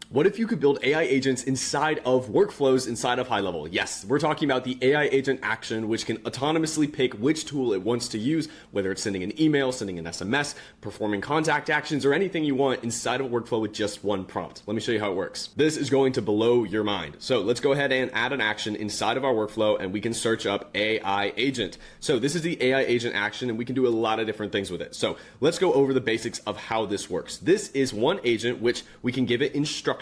What if you could build AI agents inside of workflows inside of HighLevel? Yes, we're talking about the AI agent action, which can autonomously pick which tool it wants to use, whether it's sending an email, sending an SMS, performing contact actions, or anything you want inside of a workflow with just one prompt. Let me show you how it works. This is going to blow your mind. So let's go ahead and add an action inside of our workflow, and we can search up AI agent. So this is the AI agent action, and we can do a lot of different things with it. So let's go over the basics of how this works. This is one agent which we can give it instructions,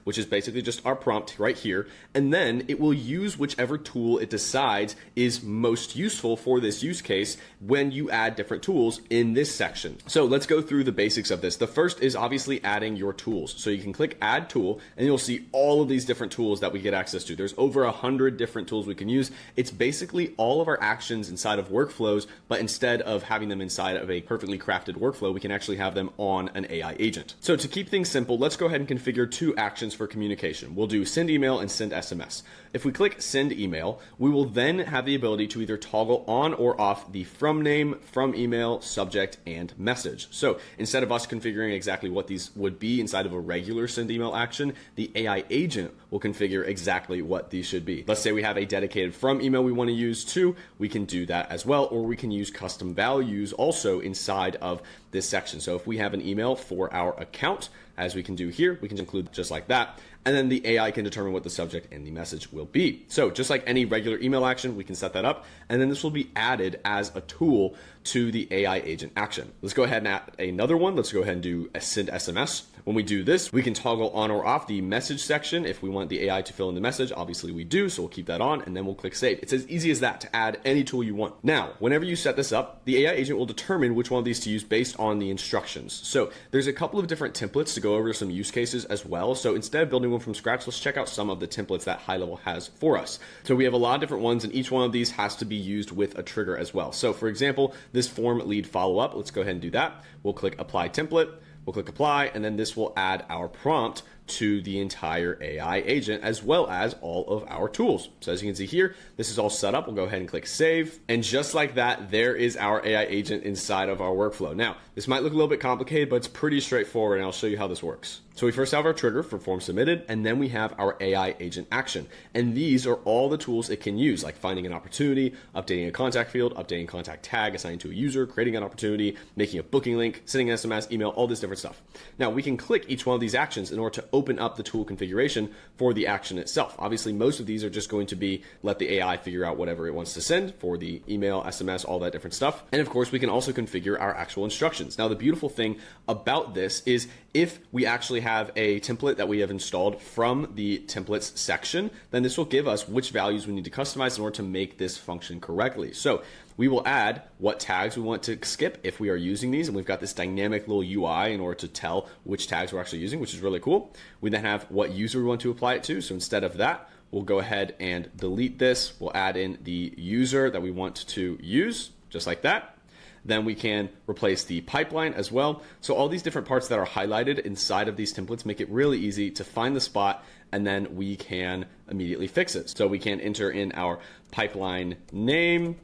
which is basically just our prompt right here, and then it will use whichever tool it decides is most useful for this use case when you add different tools in this section. So let's go through the basics of this. The first is obviously adding your tools. So you can click add tool and you'll see all of these different tools that we get access to. There's over 100 different tools we can use. It's basically all of our actions inside of workflows, but instead of having them inside of a perfectly crafted workflow, we can actually have them on an AI agent. So to keep things simple, let's go ahead and configure two actions for communication. We'll do send email and send SMS. If we click send email, we will then have the ability to either toggle on or off the from name, from email, subject, and message. So instead of us configuring exactly what these would be inside of a regular send email action, the AI agent will configure exactly what these should be. Let's say we have a dedicated from email we want to use too, we can do that as well, or we can use custom values also inside of this section. So if we have an email for our account, as we can do here, we can include just like that. And then the AI can determine what the subject and the message will be. So just like any regular email action, we can set that up. And then this will be added as a tool to the AI agent action. Let's go ahead and add another one. Let's go ahead and do a send SMS. When we do this, we can toggle on or off the message section. If we want the AI to fill in the message, obviously we do. So we'll keep that on and then we'll click save. It's as easy as that to add any tool you want. Now, whenever you set this up, the AI agent will determine which one of these to use based on the instructions. So there's a couple of different templates to go over some use cases as well. So instead of building one from scratch, let's check out some of the templates that HighLevel has for us. So we have a lot of different ones, and each one of these has to be used with a trigger as well. So for example, this form lead follow-up, let's go ahead and do that. We'll click apply template, we'll click apply, and then this will add our prompt to the entire AI agent as well as all of our tools. So as you can see here, this is all set up. We'll go ahead and click save. And just like that, there is our AI agent inside of our workflow. Now, this might look a little bit complicated, but it's pretty straightforward, and I'll show you how this works. So we first have our trigger for form submitted, and then we have our AI agent action. And these are all the tools it can use, like finding an opportunity, updating a contact field, updating contact tag, assigning to a user, creating an opportunity, making a booking link, sending an SMS, email, all this different stuff. Now we can click each one of these actions in order to open up the tool configuration for the action itself. Obviously, most of these are just going to be let the AI figure out whatever it wants to send for the email, SMS, all that different stuff. And of course, we can also configure our actual instructions. Now, the beautiful thing about this is if we actually have a template that we have installed from the templates section, then this will give us which values we need to customize in order to make this function correctly. So we will add what tags we want to skip if we are using these, and we've got this dynamic little UI in order to tell which tags we're actually using, which is really cool. We then have what user we want to apply it to. So instead of that, we'll go ahead and delete this. We'll add in the user that we want to use, just like that. Then we can replace the pipeline as well. So all these different parts that are highlighted inside of these templates make it really easy to find the spot, and then we can immediately fix it. So we can enter in our pipeline name,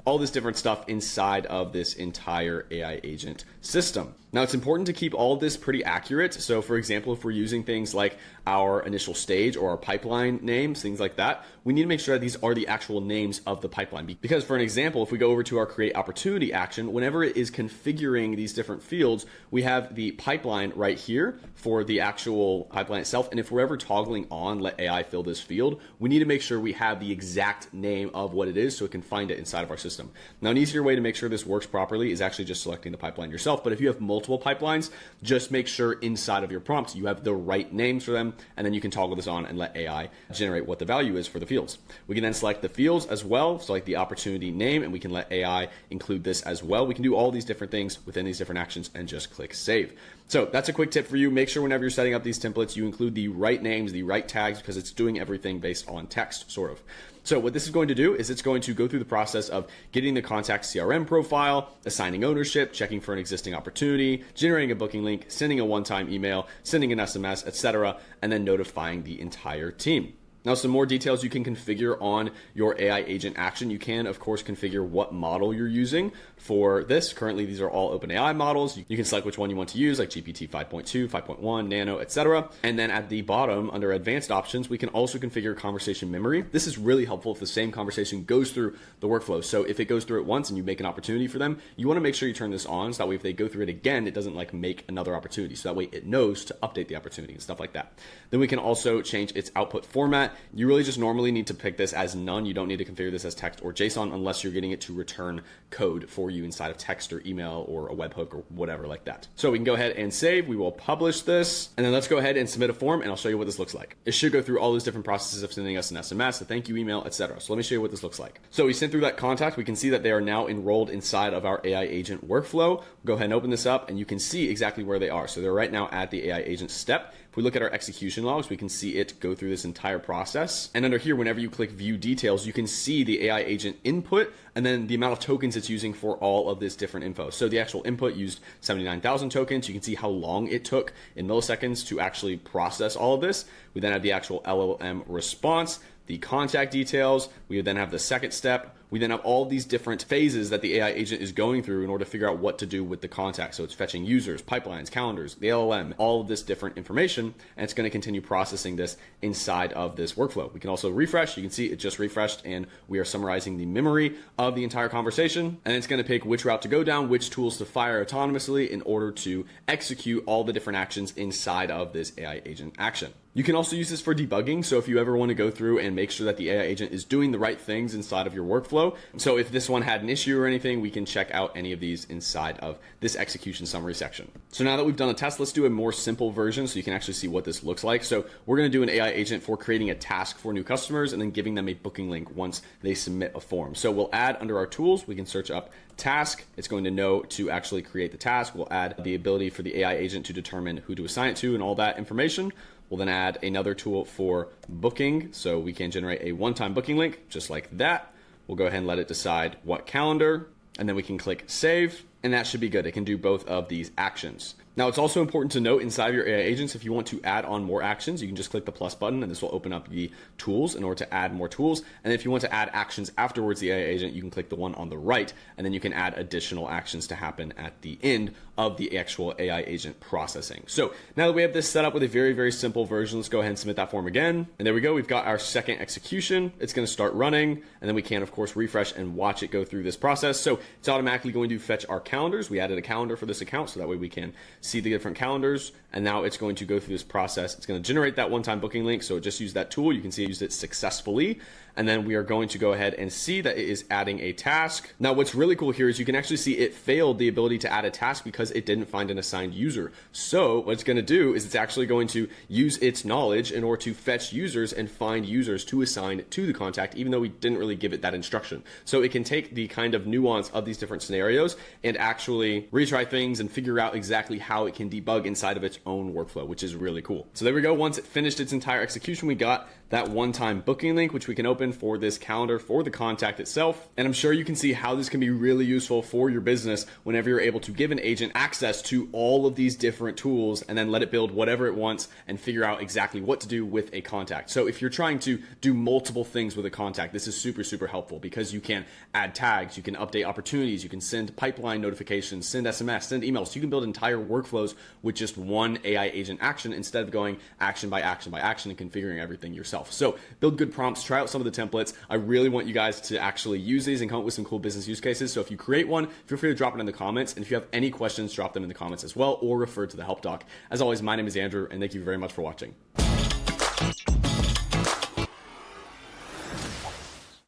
all this different stuff inside of this entire AI agent system. Now, it's important to keep all of this pretty accurate. So for example, if we're using things like our initial stage or our pipeline names, things like that, we need to make sure that these are the actual names of the pipeline. Because for an example, if we go over to our create opportunity action, whenever it is configuring these different fields, we have the pipeline right here for the actual pipeline itself. And if we're ever toggling on let AI fill this field, we need to make sure we have the exact name of what it is so it can find it inside of our system. Now, an easier way to make sure this works properly is actually just selecting the pipeline yourself. But if you have multiple pipelines, just make sure inside of your prompts you have the right names for them, and then you can toggle this on and let AI generate what the value is for the fields. We can then select the fields as well, select the opportunity name, and we can let AI include this as well. We can do all these different things within these different actions and just click save. So that's a quick tip for you. Make sure whenever you're setting up these templates, you include the right names, the right tags, because it's doing everything based on text, sort of. So what this is going to do is it's going to go through the process of getting the contact CRM profile, assigning ownership, checking for an existing opportunity, generating a booking link, sending a one-time email, sending an SMS, etc., and then notifying the entire team. Now, some more details you can configure on your AI agent action. You can, of course, configure what model you're using for this. Currently, these are all OpenAI models. You can select which one you want to use, like GPT 5.2, 5.1, Nano, etc. And then at the bottom, under advanced options, we can also configure conversation memory. This is really helpful if the same conversation goes through the workflow. So if it goes through it once and you make an opportunity for them, you want to make sure you turn this on. So that way, if they go through it again, it doesn't like make another opportunity. So that way it knows to update the opportunity and stuff like that. Then we can also change its output format. You really just normally need to pick this as none. You don't need to configure this as text or JSON unless you're getting it to return code for you inside of text or email or a webhook or whatever like that. So we can go ahead and save. We will publish this, and then let's go ahead and submit a form, and I'll show you what this looks like. It should go through all those different processes of sending us an SMS, a thank you email, etc. So let me show you what this looks like. So we sent through that contact. We can see that they are now enrolled inside of our AI agent workflow. Go ahead and open this up, and you can see exactly where they are. So they're right now at the AI agent step. If we look at our execution logs, we can see it go through this entire process. And under here, whenever you click view details, you can see the AI agent input and then the amount of tokens it's using for all of this different info. So the actual input used 79,000 tokens. You can see how long it took in milliseconds to actually process all of this. We then have the actual LLM response, the contact details. We then have the second step. We then have all these different phases that the AI agent is going through in order to figure out what to do with the contact. So it's fetching users, pipelines, calendars, the LLM, all of this different information, and it's going to continue processing this inside of this workflow. We can also refresh. You can see it just refreshed, and we are summarizing the memory of the entire conversation, and it's going to pick which route to go down, which tools to fire autonomously in order to execute all the different actions inside of this AI agent action. You can also use this for debugging. So if you ever want to go through and make sure that the AI agent is doing the right things inside of your workflow. So if this one had an issue or anything, we can check out any of these inside of this execution summary section. So now that we've done a test, let's do a more simple version so you can actually see what this looks like. So we're going to do an AI agent for creating a task for new customers and then giving them a booking link once they submit a form. So we'll add under our tools, we can search up task. It's going to know to actually create the task. We'll add the ability for the AI agent to determine who to assign it to and all that information. We'll then add another tool for booking. So we can generate a one-time booking link just like that. We'll go ahead and let it decide what calendar, and then we can click save, and that should be good. It can do both of these actions. Now, it's also important to note inside of your AI agents, if you want to add on more actions, you can just click the plus button and this will open up the tools in order to add more tools. And if you want to add actions afterwards, the AI agent, you can click the one on the right, and then you can add additional actions to happen at the end of the actual AI agent processing. So now that we have this set up with a very, very simple version, let's go ahead and submit that form again. And there we go. We've got our second execution. It's going to start running, and then we can, of course, refresh and watch it go through this process. So it's automatically going to fetch our calendars. We added a calendar for this account, so that way we can see the different calendars, and now it's going to go through this process. It's going to generate that one-time booking link, so just use that tool. You can see it used it successfully, and then we are going to go ahead and see that it is adding a task. Now, what's really cool here is you can actually see it failed the ability to add a task because it didn't find an assigned user. So what it's going to do is it's actually going to use its knowledge in order to fetch users and find users to assign to the contact, even though we didn't really give it that instruction. So it can take the kind of nuance of these different scenarios and actually retry things and figure out exactly how it can debug inside of its own workflow, which is really cool. So there we go. Once it finished its entire execution, we got that one-time booking link, which we can open for this calendar for the contact itself. And I'm sure you can see how this can be really useful for your business whenever you're able to give an agent access to all of these different tools and then let it build whatever it wants and figure out exactly what to do with a contact. So if you're trying to do multiple things with a contact, this is super, super helpful because you can add tags, you can update opportunities, you can send pipeline notifications, send SMS, send emails. So you can build entire workflows with just one AI agent action instead of going action by action by action and configuring everything yourself. So build good prompts, try out some of the templates. I really want you guys to actually use these and come up with some cool business use cases. So if you create one, feel free to drop it in the comments. And if you have any questions, drop them in the comments as well, or refer to the help doc. As always, my name is Andrew, and thank you very much for watching.